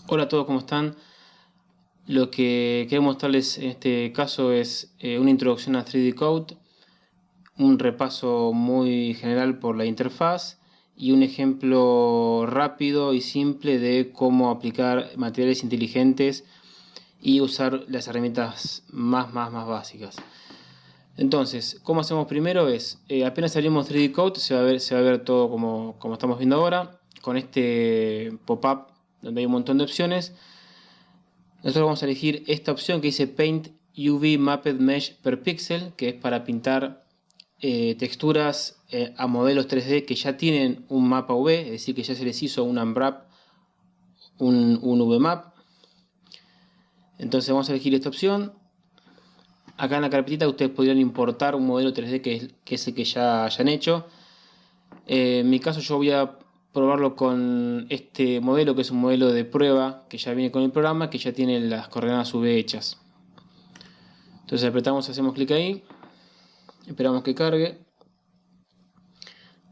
Hola a todos, ¿cómo están? Lo que quiero mostrarles en este caso es una introducción a 3D Code, un repaso muy general por la interfaz y un ejemplo rápido y simple de cómo aplicar materiales inteligentes y usar las herramientas más básicas. Entonces, ¿cómo hacemos primero? Apenas abrimos 3D Code, se va a ver todo como estamos viendo ahora, con este pop-up donde hay un montón de opciones. Nosotros vamos a elegir esta opción que dice Paint UV Mapped Mesh per Pixel, que es para pintar texturas a modelos 3D que ya tienen un mapa UV, es decir, que ya se les hizo un unwrap, un VMap. Entonces vamos a elegir esta opción. Acá en la carpetita ustedes podrían importar un modelo 3D que es el que ya hayan hecho. En mi caso yo voy a probarlo con este modelo, que es un modelo de prueba que ya viene con el programa, que ya tiene las coordenadas UV hechas. Entonces apretamos, hacemos clic ahí, esperamos que cargue.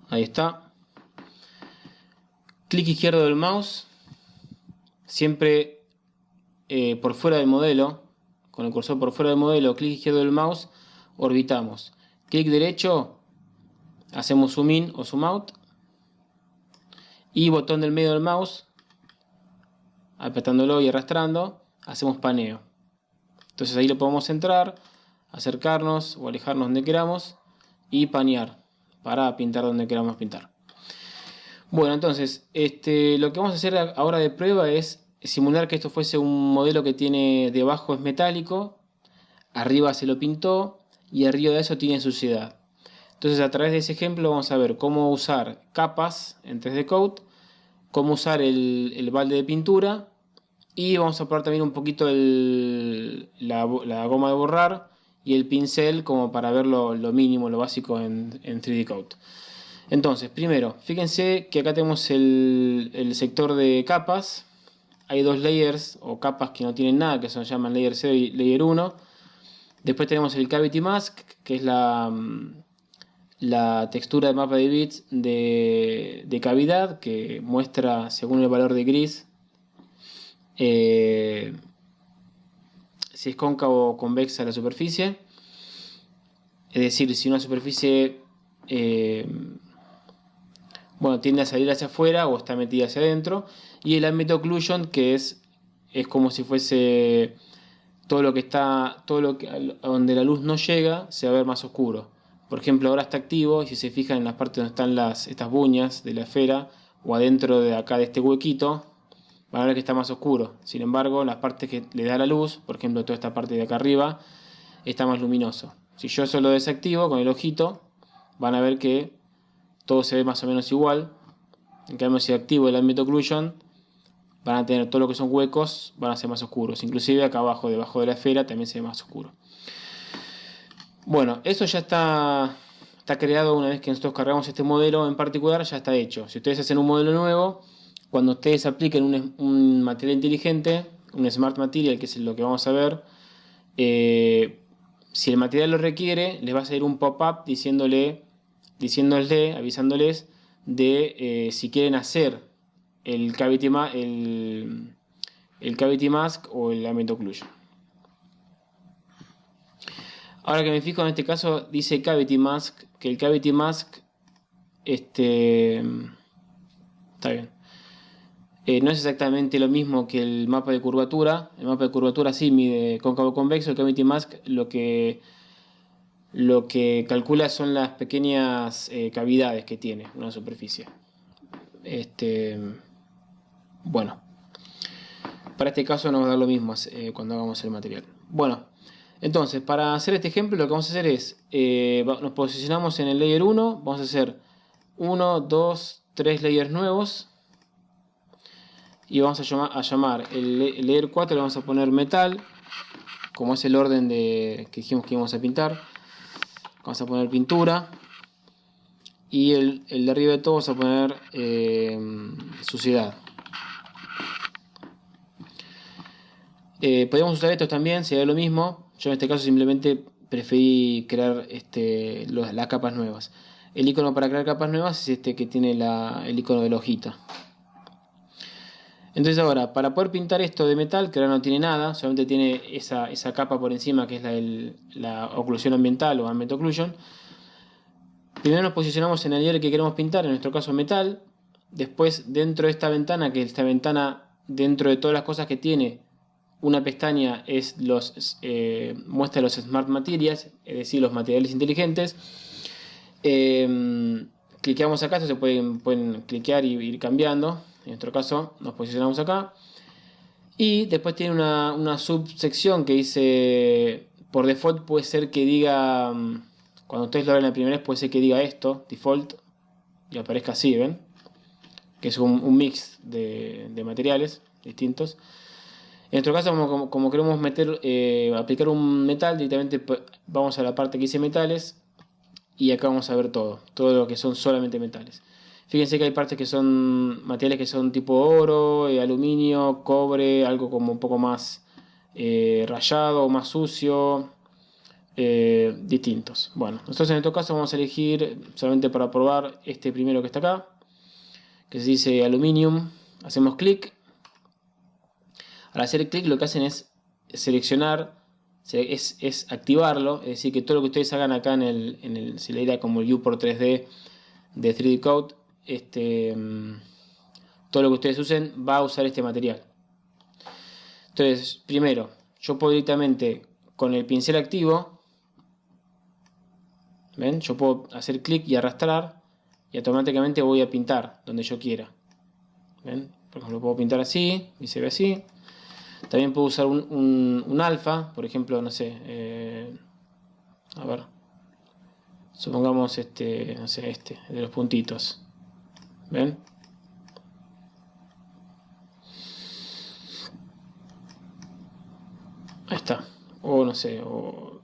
Ahí está. Clic izquierdo del mouse, siempre por fuera del modelo, con el cursor por fuera del modelo, clic izquierdo del mouse, orbitamos. Clic derecho, hacemos zoom in o zoom out. Y botón del medio del mouse, apretándolo y arrastrando, hacemos paneo. Entonces ahí lo podemos centrar, acercarnos o alejarnos donde queramos y panear para pintar donde queramos pintar. Bueno, entonces lo que vamos a hacer ahora de prueba es simular que esto fuese un modelo que tiene debajo es metálico, arriba se lo pintó y arriba de eso tiene suciedad. Entonces a través de ese ejemplo vamos a ver cómo usar capas en 3D Code, cómo usar el balde de pintura y vamos a probar también un poquito la goma de borrar y el pincel como para ver lo mínimo, lo básico en 3D Code. Entonces, primero, fíjense que acá tenemos el sector de capas. Hay dos layers o capas que no tienen nada, que se llaman layer 0 y layer 1. Después tenemos el cavity mask, que es la textura de mapa de bits de cavidad, que muestra según el valor de gris si es cóncavo o convexa la superficie. Es decir, si una superficie tiende a salir hacia afuera o está metida hacia adentro. Y el ambient occlusion, que es como si fuese todo lo que a donde la luz no llega, se va a ver más oscuro. Por ejemplo, ahora está activo y si se fijan en las partes donde están estas buñas de la esfera o adentro de acá de este huequito, van a ver que está más oscuro. Sin embargo, las partes que le da la luz, por ejemplo toda esta parte de acá arriba, está más luminoso. Si yo eso lo desactivo con el ojito, van a ver que todo se ve más o menos igual. En cambio, si activo el ambient occlusion, van a tener todo lo que son huecos, van a ser más oscuros. Inclusive acá abajo, debajo de la esfera, también se ve más oscuro. Bueno, eso ya está creado una vez que nosotros cargamos este modelo en particular, ya está hecho. Si ustedes hacen un modelo nuevo, cuando ustedes apliquen un material inteligente, un Smart Material, que es lo que vamos a ver, si el material lo requiere, les va a salir un pop-up avisándoles de si quieren hacer el cavity mask o el ambient occlusion. Ahora que me fijo, en este caso dice cavity mask, que el cavity mask está bien. No es exactamente lo mismo que el mapa de curvatura. El mapa de curvatura sí mide cóncavo convexo. El cavity mask lo que calcula son las pequeñas cavidades que tiene una superficie. Bueno, para este caso nos va a dar lo mismo cuando hagamos el material. Bueno, entonces para hacer este ejemplo lo que vamos a hacer es nos posicionamos en el layer 1. Vamos a hacer 1, 2, 3 layers nuevos. Y vamos a llamar el layer 4, le vamos a poner metal, como es el orden que dijimos que íbamos a pintar. Vamos a poner pintura. Y el de arriba de todo vamos a poner suciedad. Podríamos usar estos también, sería lo mismo. Yo en este caso simplemente preferí crear las capas nuevas. El icono para crear capas nuevas es este que tiene el icono de la hojita. Entonces ahora, para poder pintar esto de metal, que ahora no tiene nada, solamente tiene esa capa por encima que es la oclusión ambiental o ambient occlusion, primero nos posicionamos en el layer que queremos pintar, en nuestro caso metal. Después, dentro de esta ventana, que esta ventana, dentro de todas las cosas que tiene, una pestaña es muestra los Smart Materials, es decir, los materiales inteligentes. Cliqueamos acá, se pueden cliquear y ir cambiando. En nuestro caso, nos posicionamos acá. Y después tiene una subsección que dice, por default puede ser que diga, cuando ustedes lo ven la primera vez, puede ser que diga esto, default, y aparezca así, ¿ven? Que es un mix de materiales distintos. En nuestro caso, como queremos aplicar un metal, directamente vamos a la parte que dice metales, y acá vamos a ver todo lo que son solamente metales. Fíjense que hay partes que son materiales que son tipo oro, aluminio, cobre, algo como un poco más rayado, más sucio, distintos. Bueno, nosotros en este caso vamos a elegir, solamente para probar, este primero que está acá, que se dice aluminium. Hacemos clic. Al hacer clic lo que hacen es seleccionar, es activarlo, es decir, que todo lo que ustedes hagan acá se le dirá como el View por 3D de 3D Code, todo lo que ustedes usen va a usar este material. Entonces, primero, yo puedo directamente con el pincel activo, ¿ven? Yo puedo hacer clic y arrastrar y automáticamente voy a pintar donde yo quiera. ¿Ven? Por ejemplo, puedo pintar así y se ve así. También puedo usar un alfa, por ejemplo, no sé, a ver, supongamos no sé, de los puntitos. ¿Ven? Ahí está. O no sé, o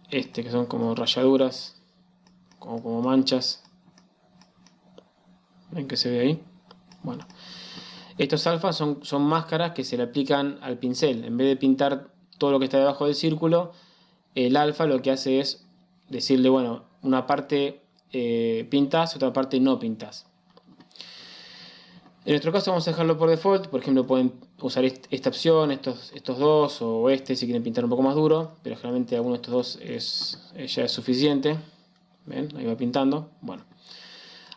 que son como rayaduras, como manchas. ¿Ven que se ve ahí? Bueno. Estos alfas son máscaras que se le aplican al pincel. En vez de pintar todo lo que está debajo del círculo, el alfa lo que hace es decirle, bueno, una parte pintas, otra parte no pintas. En nuestro caso vamos a dejarlo por default. Por ejemplo, pueden usar esta opción, estos dos, o si quieren pintar un poco más duro, pero generalmente alguno de estos dos ya es suficiente. ¿Ven? Ahí va pintando. Bueno.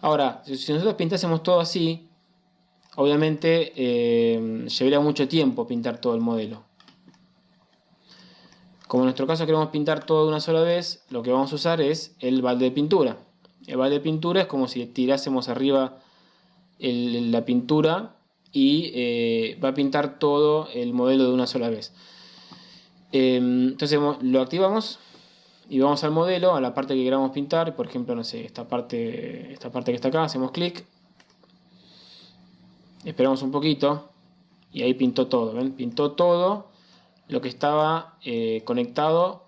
Ahora, si nosotros pintásemos todo así, obviamente llevaría mucho tiempo pintar todo el modelo. Como en nuestro caso queremos pintar todo de una sola vez, lo que vamos a usar es el balde de pintura. El balde de pintura es como si tirásemos arriba la pintura y va a pintar todo el modelo de una sola vez. Entonces lo activamos y vamos al modelo, a la parte que queramos pintar. Por ejemplo, no sé, esta parte que está acá, hacemos clic. Esperamos un poquito y ahí pintó todo, ¿ven? Pintó todo lo que estaba conectado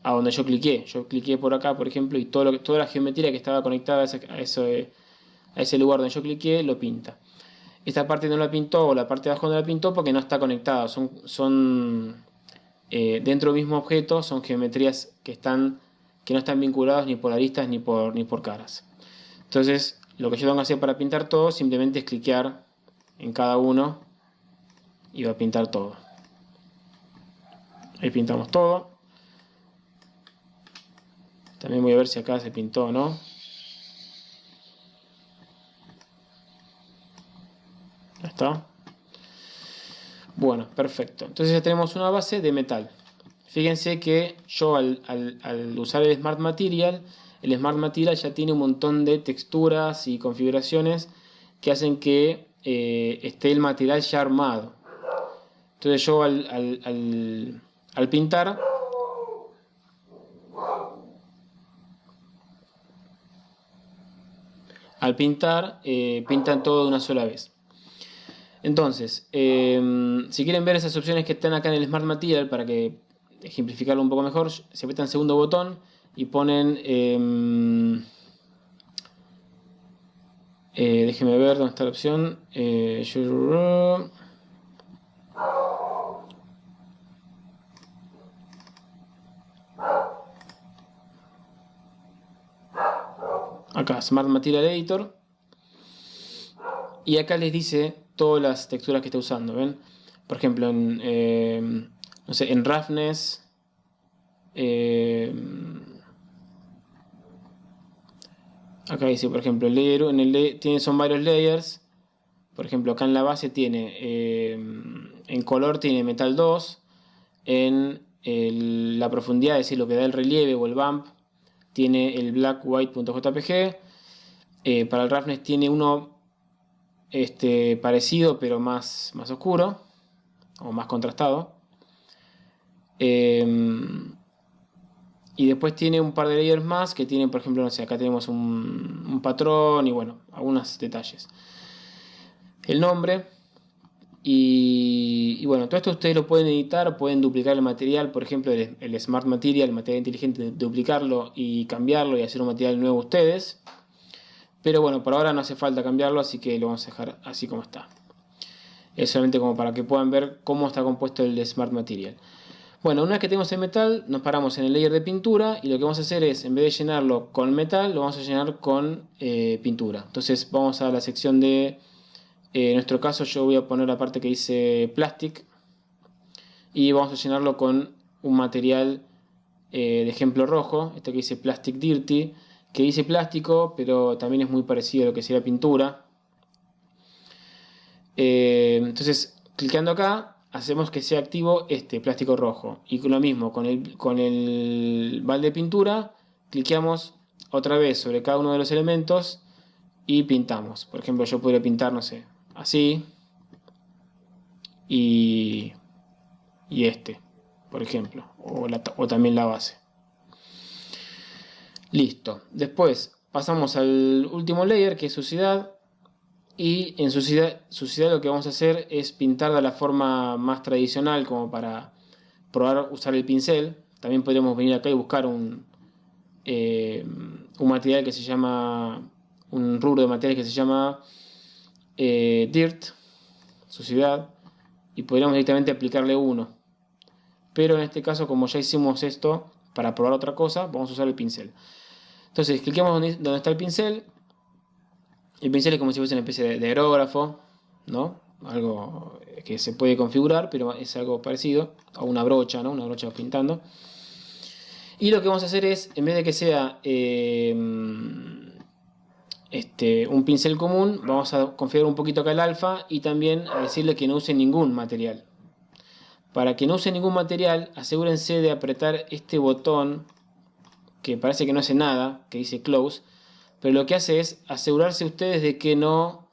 a donde yo cliqué. Yo cliqué por acá, por ejemplo, y toda la geometría que estaba conectada a ese lugar donde yo cliqué lo pinta. Esta parte no la pintó, o la parte de abajo no la pintó porque no está conectada. Son dentro del mismo objeto, son geometrías que no están vinculadas ni por aristas ni por caras. Entonces, lo que yo tengo que hacer para pintar todo simplemente es cliquear en cada uno y va a pintar todo. Ahí pintamos todo. También voy a ver si acá se pintó o no. Ahí está. Bueno, perfecto. Entonces ya tenemos una base de metal. Fíjense que yo al usar el Smart Material ya tiene un montón de texturas y configuraciones que hacen que esté el material ya armado. Entonces yo al pintar, pintan todo de una sola vez. Entonces, si quieren ver esas opciones que están acá en el Smart Material, para que ejemplificarlo un poco mejor, se apretan el segundo botón y ponen, déjenme ver dónde está la opción, acá, Smart Material Editor, y acá les dice todas las texturas que esté usando, ¿ven? Por ejemplo, no sé, en roughness, acá dice, por ejemplo, el layer, son varios layers. Por ejemplo, acá en la base tiene, en color tiene metal 2, en la profundidad, es decir, lo que da el relieve o el bump, tiene el black white.jpg. Para el roughness tiene uno parecido pero más oscuro o más contrastado. Y después tiene un par de layers más que tienen, por ejemplo, no sé, acá tenemos un patrón y bueno, algunos detalles. El nombre. Y bueno, todo esto ustedes lo pueden editar, pueden duplicar el material, por ejemplo, el Smart Material, el material inteligente, duplicarlo y cambiarlo y hacer un material nuevo ustedes. Pero bueno, por ahora no hace falta cambiarlo, así que lo vamos a dejar así como está. Es solamente como para que puedan ver cómo está compuesto el Smart Material. Bueno, una vez que tenemos el metal, nos paramos en el layer de pintura y lo que vamos a hacer es, en vez de llenarlo con metal, lo vamos a llenar con pintura. Entonces vamos a la sección de, en nuestro caso yo voy a poner la parte que dice Plastic y vamos a llenarlo con un material de ejemplo rojo, este que dice Plastic Dirty, que dice plástico, pero también es muy parecido a lo que sería pintura. Entonces, clicando acá, hacemos que sea activo este plástico rojo. Y lo mismo, con el balde de pintura, cliqueamos otra vez sobre cada uno de los elementos y pintamos. Por ejemplo, yo podría pintar, no sé, así. Y por ejemplo, o también la base. Listo. Después pasamos al último layer, que es suciedad. Y en suciedad lo que vamos a hacer es pintar de la forma más tradicional, como para probar usar el pincel. También podríamos venir acá y buscar un material que se llama, un rubro de materiales que se llama Dirt, suciedad, y podríamos directamente aplicarle uno. Pero en este caso, como ya hicimos esto para probar otra cosa, vamos a usar el pincel. Entonces, cliquemos donde está el pincel. El pincel es como si fuese una especie de aerógrafo, ¿no? Algo que se puede configurar, pero es algo parecido a una brocha, ¿no? Una brocha pintando. Y lo que vamos a hacer es, en vez de que sea un pincel común, vamos a configurar un poquito acá el alfa y también a decirle que no use ningún material. Para que no use ningún material, asegúrense de apretar este botón que parece que no hace nada, que dice Close, pero lo que hace es asegurarse ustedes de que no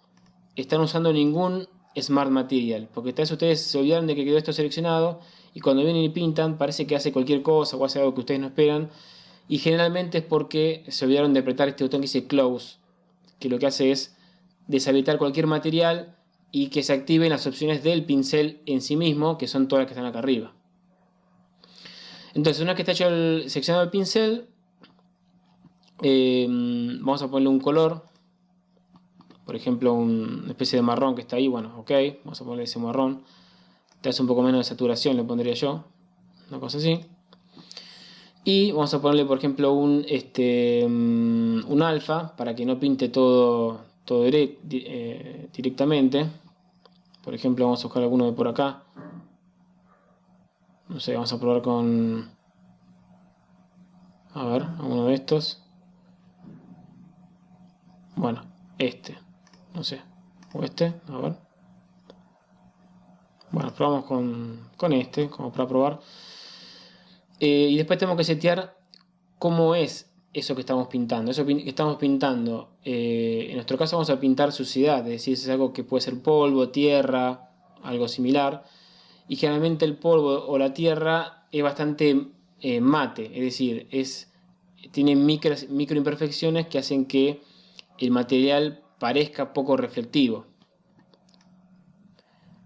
están usando ningún Smart Material, porque tal vez ustedes se olvidaron de que quedó esto seleccionado y cuando vienen y pintan parece que hace cualquier cosa o hace algo que ustedes no esperan, y generalmente es porque se olvidaron de apretar este botón que dice Close, que lo que hace es deshabilitar cualquier material y que se activen las opciones del pincel en sí mismo, que son todas las que están acá arriba. Entonces, una vez que está hecho el seccionado el pincel, vamos a ponerle un color, por ejemplo una especie de marrón que está ahí. Bueno, ok, vamos a ponerle ese marrón, te hace un poco menos de saturación, le pondría yo, una cosa así. Y vamos a ponerle, por ejemplo, un alfa para que no pinte todo directamente. Por ejemplo, vamos a buscar alguno de por acá, no sé, vamos a probar con, a ver, alguno de estos. Bueno, no sé, o a ver. Bueno, probamos con este, como para probar. Y después tenemos que setear cómo es eso que estamos pintando. Eso que estamos pintando, en nuestro caso vamos a pintar suciedad, es decir, es algo que puede ser polvo, tierra, algo similar. Y generalmente el polvo o la tierra es bastante mate, es decir, tiene micro imperfecciones que hacen que el material parezca poco reflectivo.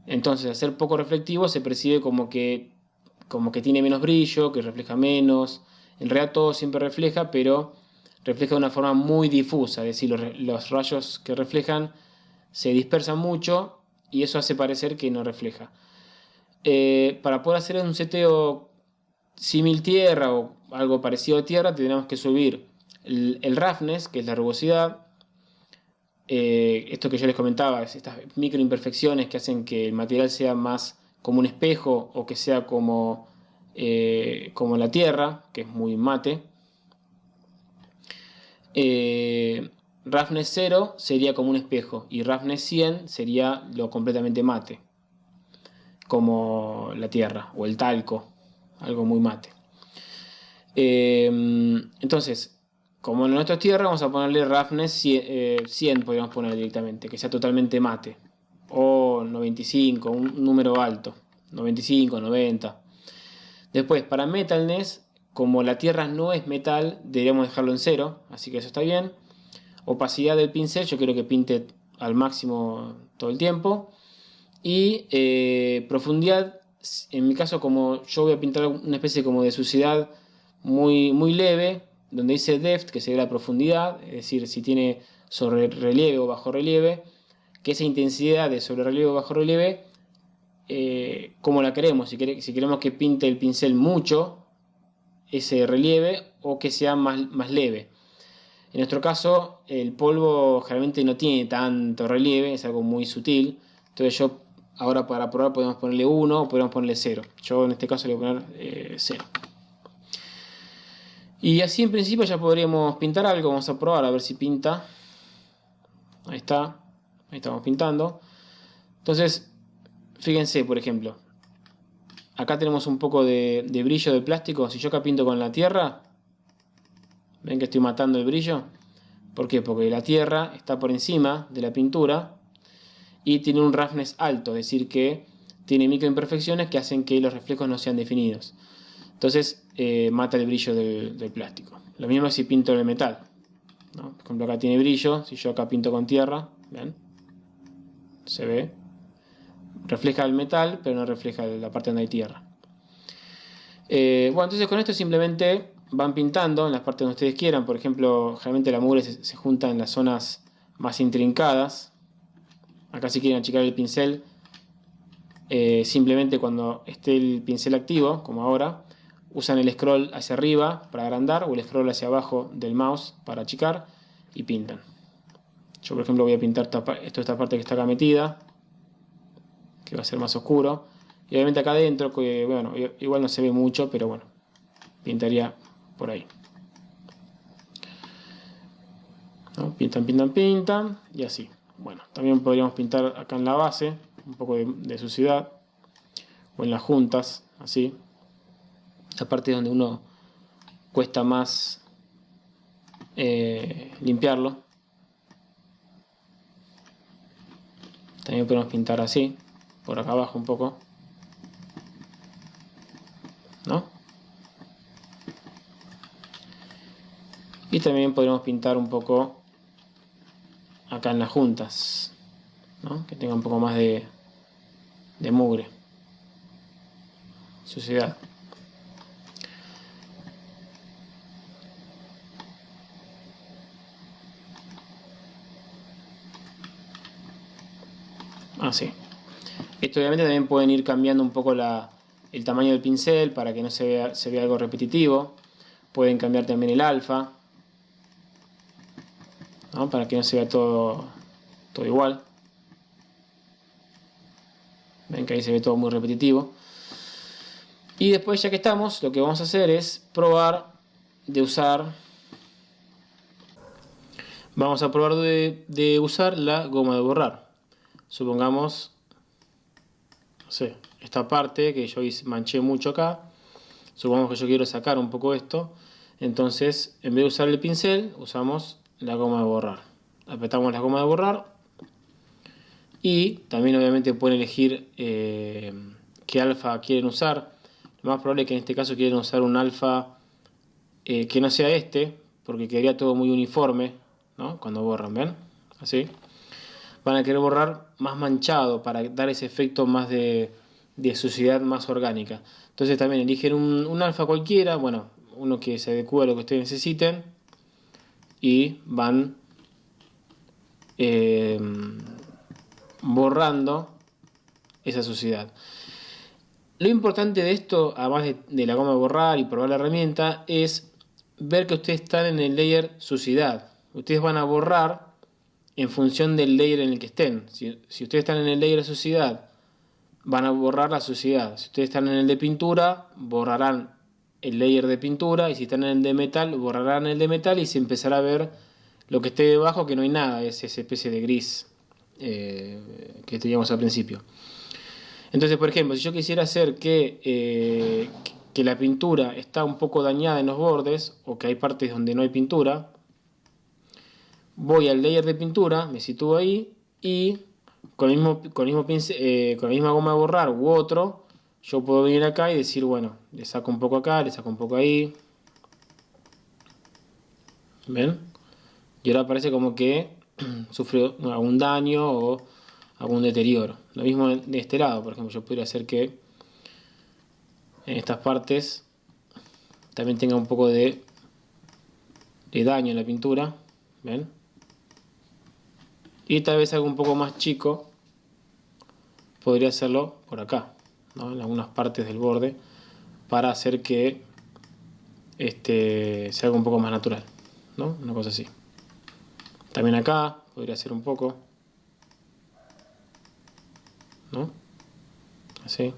Entonces, al ser poco reflectivo se percibe como que tiene menos brillo, que refleja menos. En realidad todo siempre refleja, pero refleja de una forma muy difusa, es decir, los rayos que reflejan se dispersan mucho y eso hace parecer que no refleja. Para poder hacer un seteo símil tierra o algo parecido a tierra, tendremos que subir el roughness, que es la rugosidad, esto que yo les comentaba, es estas microimperfecciones que hacen que el material sea más como un espejo o que sea como la tierra, que es muy mate. Roughness 0 sería como un espejo y Roughness 100 sería lo completamente mate, como la tierra o el talco, algo muy mate. Entonces, como en nuestra tierra, vamos a ponerle Roughness 100, podríamos poner directamente, que sea totalmente mate, o 95, un número alto, 95, 90. Después, para Metalness, como la tierra no es metal, deberíamos dejarlo en 0, así que eso está bien. Opacidad del pincel, yo quiero que pinte al máximo todo el tiempo. Y profundidad, en mi caso, como yo voy a pintar una especie como de suciedad muy, muy leve, donde dice depth, que sería la profundidad, es decir, si tiene sobre relieve o bajo relieve, que esa intensidad de sobre relieve o bajo relieve, como la queremos, si queremos que pinte el pincel mucho, ese relieve, o que sea más leve. En nuestro caso, el polvo generalmente no tiene tanto relieve, es algo muy sutil. Entonces yo, ahora para probar, podemos ponerle 1 o podemos ponerle 0. Yo en este caso le voy a poner 0. Y así en principio ya podríamos pintar algo. Vamos a probar a ver si pinta. Ahí está. Ahí estamos pintando. Entonces, fíjense, por ejemplo. Acá tenemos un poco de brillo de plástico. Si yo acá pinto con la tierra, ven que estoy matando el brillo. ¿Por qué? Porque la tierra está por encima de la pintura y tiene un roughness alto, es decir que tiene microimperfecciones que hacen que los reflejos no sean definidos. Entonces mata el brillo del plástico. Lo mismo si pinto el metal, ¿no? Por ejemplo, acá tiene brillo. Si yo acá pinto con tierra, ¿ven? Se ve. Refleja el metal, pero no refleja la parte donde hay tierra. Bueno, entonces con esto simplemente van pintando en las partes donde ustedes quieran. Por ejemplo, generalmente la mugre se junta en las zonas más intrincadas. Acá si quieren achicar el pincel, simplemente cuando esté el pincel activo, como ahora, usan el scroll hacia arriba para agrandar o el scroll hacia abajo del mouse para achicar y pintan. Yo por ejemplo voy a pintar esta parte que está acá metida, que va a ser más oscuro. Y obviamente acá adentro, que bueno, igual no se ve mucho, pero bueno, pintaría por ahí. ¿No? Pintan, pintan, pintan y así. Bueno, también podríamos pintar acá en la base un poco de suciedad, o en las juntas, así. La parte donde uno cuesta más limpiarlo. También podemos pintar así, por acá abajo un poco, ¿no? Y también podremos pintar un poco acá en las juntas, ¿no? Que tenga un poco más de mugre, suciedad. Así. Esto obviamente también pueden ir cambiando un poco el tamaño del pincel para que no se vea algo repetitivo. Pueden cambiar también el alfa, ¿no? Para que no se vea todo igual. Ven que ahí se ve todo muy repetitivo. Y después, ya que estamos, lo que vamos a hacer es probar de usar. Vamos a probar de usar la goma de borrar. Supongamos, no sé, esta parte que yo manché mucho acá. Supongamos que yo quiero sacar un poco esto. Entonces, en vez de usar el pincel, usamos la goma de borrar. Apretamos la goma de borrar. Y también obviamente pueden elegir qué alfa quieren usar. Lo más probable es que en este caso quieren usar un alfa que no sea este, porque quedaría todo muy uniforme, ¿no? Cuando borran, ¿ven? Así. Van a querer borrar más manchado para dar ese efecto más de suciedad más orgánica. Entonces también eligen un alfa cualquiera, bueno, uno que se adecue a lo que ustedes necesiten y van borrando esa suciedad. Lo importante de esto, además de la goma de borrar y probar la herramienta, es ver que ustedes están en el layer suciedad. Ustedes van a borrar en función del layer en el que estén. Si ustedes están en el layer de suciedad, van a borrar la suciedad. Si ustedes están en el de pintura, borrarán el layer de pintura, y si están en el de metal, borrarán el de metal, y se empezará a ver lo que esté debajo, que no hay nada, es esa especie de gris que teníamos al principio. Entonces, por ejemplo, si yo quisiera hacer que la pintura está un poco dañada en los bordes, o que hay partes donde no hay pintura, voy al layer de pintura, me sitúo ahí, y con el mismo pincel, con la misma goma de borrar u otro, yo puedo venir acá y decir, bueno, le saco un poco acá, le saco un poco ahí. ¿Ven? Y ahora parece como que sufrió algún daño o algún deterioro. Lo mismo de este lado, por ejemplo, yo podría hacer que en estas partes también tenga un poco de daño en la pintura. ¿Ven? Y tal vez algo un poco más chico podría hacerlo por acá, ¿no? En algunas partes del borde, para hacer que sea algo un poco más natural, ¿no? Una cosa así. También acá podría ser un poco, ¿no? Así.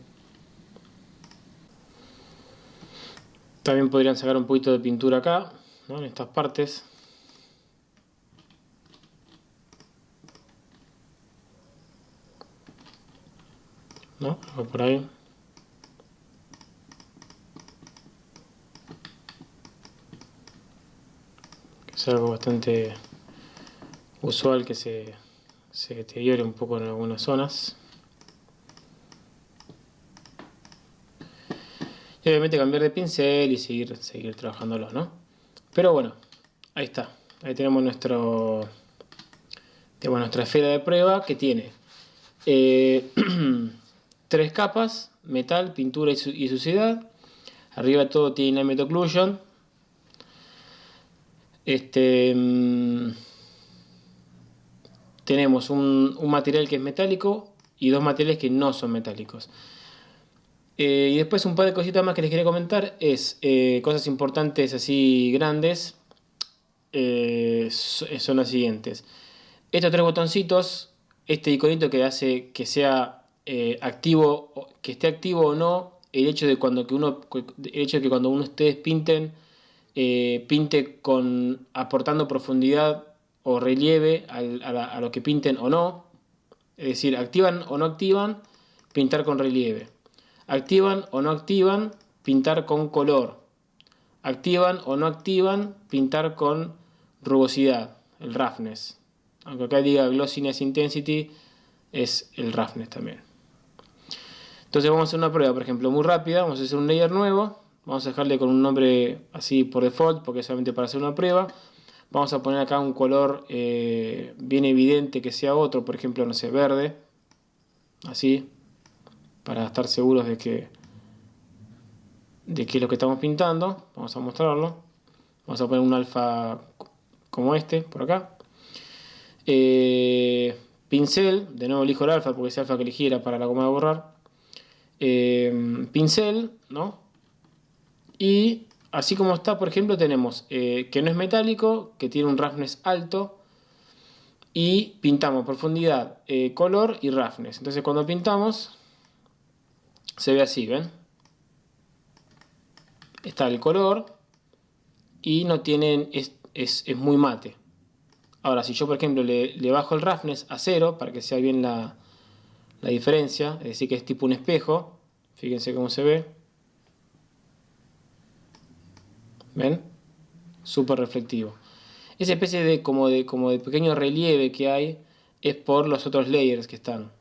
También podrían sacar un poquito de pintura acá, ¿no? En estas partes. ¿No? Por ahí. Que es algo bastante usual, que se deteriore un poco en algunas zonas. Y obviamente cambiar de pincel y seguir trabajándolo, ¿no? Pero bueno, ahí está. Ahí tenemos nuestra esfera de prueba, que tiene 3 capas: metal, pintura y suciedad. Arriba todo tiene Inanimate Occlusion. Tenemos un material que es metálico y 2 materiales que no son metálicos. Y después un par de cositas más que les quería comentar. Cosas importantes así grandes. Son las siguientes. Estos 3 botoncitos, este iconito que hace que sea activo, que esté activo o no, el hecho de que cuando ustedes pinten, pinte aportando profundidad o relieve a lo que pinten o no. Es decir, activan o no activan, pintar con relieve. Activan o no activan, pintar con color. Activan o no activan, pintar con rugosidad, el roughness. Aunque acá diga glossiness intensity, es el roughness también. Entonces vamos a hacer una prueba, por ejemplo, muy rápida. Vamos a hacer un layer nuevo. Vamos a dejarle con un nombre así por default, porque es solamente para hacer una prueba. Vamos a poner acá un color bien evidente, que sea otro, por ejemplo, no sé, verde. Así, para estar seguros de que es lo que estamos pintando. Vamos a mostrarlo. Vamos a poner un alfa como este, por acá. Pincel, de nuevo elijo el alfa porque ese alfa que elegí era para la goma de borrar. Pincel, ¿no? Y así como está, por ejemplo, tenemos que no es metálico, que tiene un roughness alto, y pintamos profundidad, color y roughness. Entonces cuando pintamos se ve así, ¿ven? Está el color y no tienen, es muy mate. Ahora, si yo por ejemplo le bajo el roughness a 0 para que sea bien la diferencia, es decir, que es tipo un espejo, fíjense cómo se ve. ¿Ven? Súper reflectivo. Esa especie de como de pequeño relieve que hay es por los otros layers que están,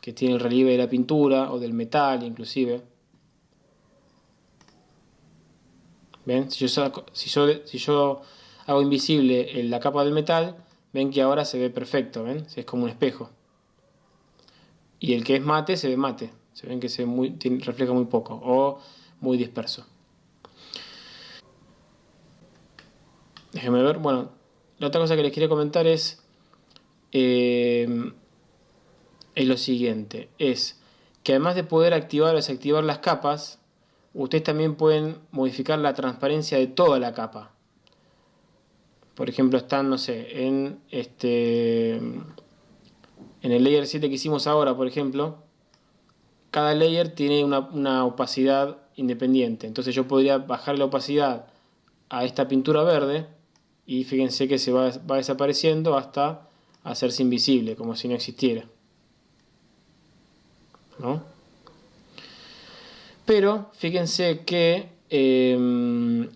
que tiene el relieve de la pintura o del metal inclusive. ¿Ven? Si yo hago invisible la capa del metal, ven que ahora se ve perfecto, ¿ven? Es como un espejo. Y el que es mate se ve mate. Se ven que refleja muy poco o muy disperso. Déjenme ver. Bueno, la otra cosa que les quería comentar es lo siguiente. Es que además de poder activar o desactivar las capas, ustedes también pueden modificar la transparencia de toda la capa. Por ejemplo, están, no sé, en el layer 7 que hicimos ahora, por ejemplo, cada layer tiene una opacidad independiente. Entonces yo podría bajar la opacidad a esta pintura verde y fíjense que se va desapareciendo hasta hacerse invisible, como si no existiera, ¿no? Pero fíjense que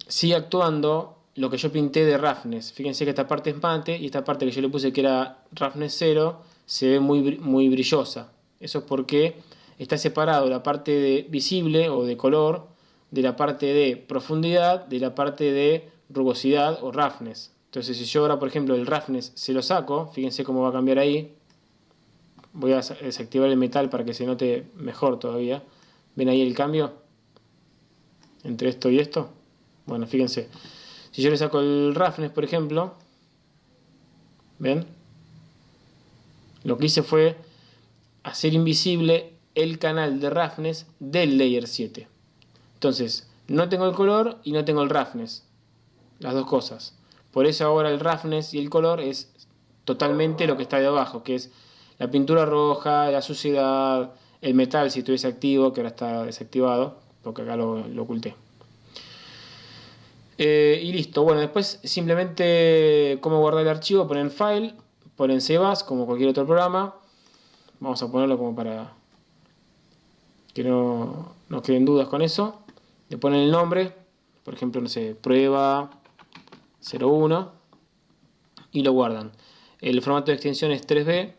sigue actuando lo que yo pinté de roughness. Fíjense que esta parte es mate y esta parte que yo le puse que era roughness 0 se ve muy brillosa. Eso es porque está separado la parte de visible o de color de la parte de profundidad de la parte de rugosidad o roughness. Entonces si yo ahora por ejemplo el roughness se lo saco, fíjense cómo va a cambiar ahí. Voy a desactivar el metal para que se note mejor todavía. ¿Ven ahí el cambio? Entre esto y esto. Bueno, fíjense. Si yo le saco el roughness, por ejemplo. ¿Ven? Lo que hice fue hacer invisible el canal de roughness del layer 7. Entonces, no tengo el color y no tengo el roughness. Las dos cosas. Por eso ahora el roughness y el color es totalmente lo que está de abajo, que es la pintura roja, la suciedad, el metal si estuviese activo, que ahora está desactivado, porque acá lo oculté. Y listo. Bueno, después simplemente cómo guardar el archivo, ponen File, ponen Save As, como cualquier otro programa. Vamos a ponerlo como para que no queden dudas con eso. Le ponen el nombre, por ejemplo, no sé, prueba 01 y lo guardan. El formato de extensión es 3B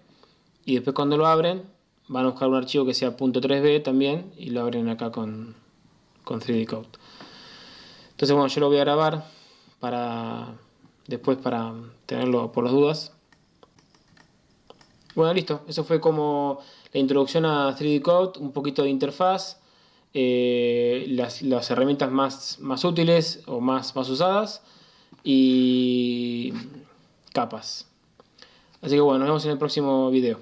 y después cuando lo abren van a buscar un archivo que sea .3b también y lo abren acá con 3D Code. Entonces bueno, yo lo voy a grabar después para tenerlo por las dudas. Bueno, listo, eso fue como la introducción a 3D Code, un poquito de interfaz, las herramientas más útiles o más usadas y capas. Así que bueno, nos vemos en el próximo video.